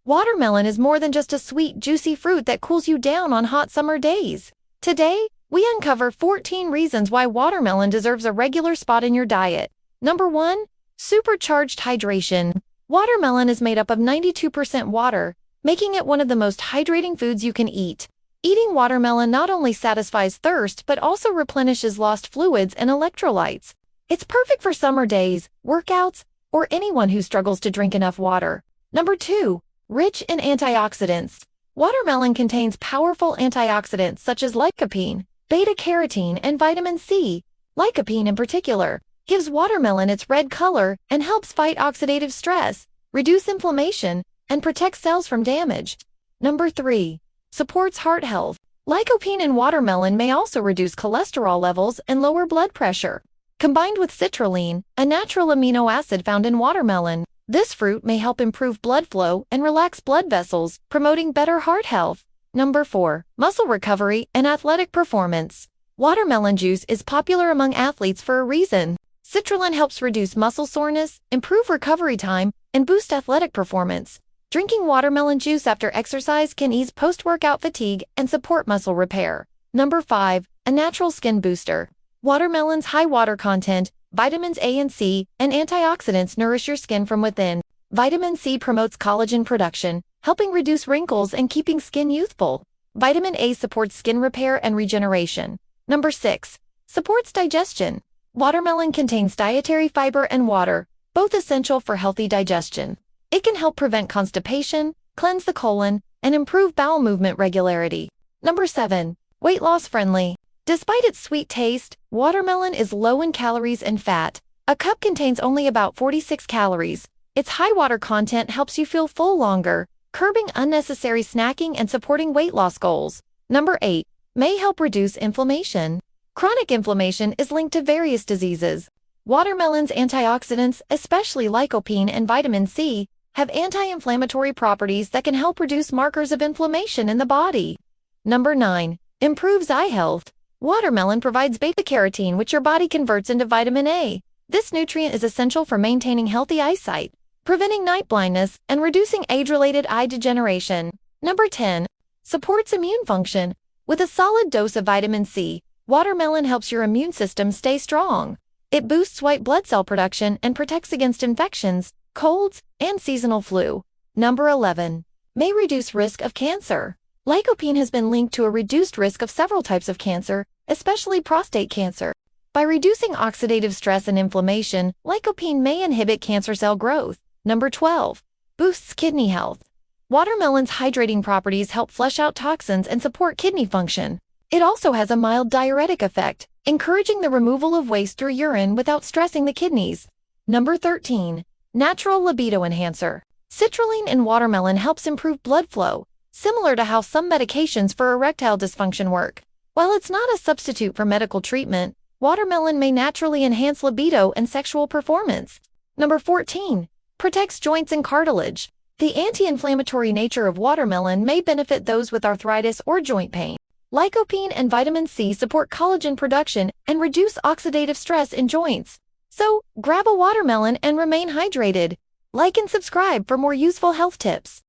Watermelon is more than just a sweet, juicy fruit that cools you down on hot summer days. Today, we uncover 14 reasons why watermelon deserves a regular spot in your diet. Number 1. Supercharged Hydration. Watermelon is made up of 92% water, making it one of the most hydrating foods you can eat. Eating watermelon not only satisfies thirst but also replenishes lost fluids and electrolytes. It's perfect for summer days, workouts, or anyone who struggles to drink enough water. Number 2. Rich in antioxidants. Watermelon contains powerful antioxidants such as lycopene, beta-carotene, and vitamin C. Lycopene in particular gives watermelon its red color and helps fight oxidative stress, reduce inflammation, and protect cells from damage. Number 3. Supports heart health. Lycopene in watermelon may also reduce cholesterol levels and lower blood pressure. Combined with citrulline, a natural amino acid found in watermelon, this fruit may help improve blood flow and relax blood vessels, promoting better heart health. Number 4. Muscle recovery and athletic performance. Watermelon juice is popular among athletes for a reason. Citrulline helps reduce muscle soreness, improve recovery time, and boost athletic performance. Drinking watermelon juice after exercise can ease post-workout fatigue and support muscle repair. Number 5. A natural skin booster. Watermelon's high water content, vitamins A and C, and antioxidants nourish your skin from within. Vitamin C promotes collagen production, helping reduce wrinkles and keeping skin youthful. Vitamin A supports skin repair and regeneration. Number 6. Supports digestion. Watermelon contains dietary fiber and water, both essential for healthy digestion. It can help prevent constipation, cleanse the colon, and improve bowel movement regularity. Number 7. Weight loss friendly. Despite its sweet taste, watermelon is low in calories and fat. A cup contains only about 46 calories. Its high water content helps you feel full longer, curbing unnecessary snacking and supporting weight loss goals. Number 8. May help reduce inflammation. Chronic inflammation is linked to various diseases. Watermelon's antioxidants, especially lycopene and vitamin C, have anti-inflammatory properties that can help reduce markers of inflammation in the body. Number 9. Improves eye health. Watermelon provides beta-carotene, which your body converts into vitamin A. This nutrient is essential for maintaining healthy eyesight, preventing night blindness, and reducing age-related eye degeneration. Number 10. Supports immune function. With a solid dose of vitamin C, watermelon helps your immune system stay strong. It boosts white blood cell production and protects against infections, colds, and seasonal flu. Number 11. May reduce risk of cancer. Lycopene has been linked to a reduced risk of several types of cancer, especially prostate cancer. By reducing oxidative stress and inflammation, lycopene may inhibit cancer cell growth. Number 12. Boosts kidney health. Watermelon's hydrating properties help flush out toxins and support kidney function. It also has a mild diuretic effect, encouraging the removal of waste through urine without stressing the kidneys. Number 13. Natural libido enhancer. Citrulline in watermelon helps improve blood flow, similar to how some medications for erectile dysfunction work. While it's not a substitute for medical treatment, watermelon may naturally enhance libido and sexual performance. Number 14. Protects joints and cartilage. The anti-inflammatory nature of watermelon may benefit those with arthritis or joint pain. Lycopene and vitamin C support collagen production and reduce oxidative stress in joints. So, grab a watermelon and remain hydrated. Like and subscribe for more useful health tips.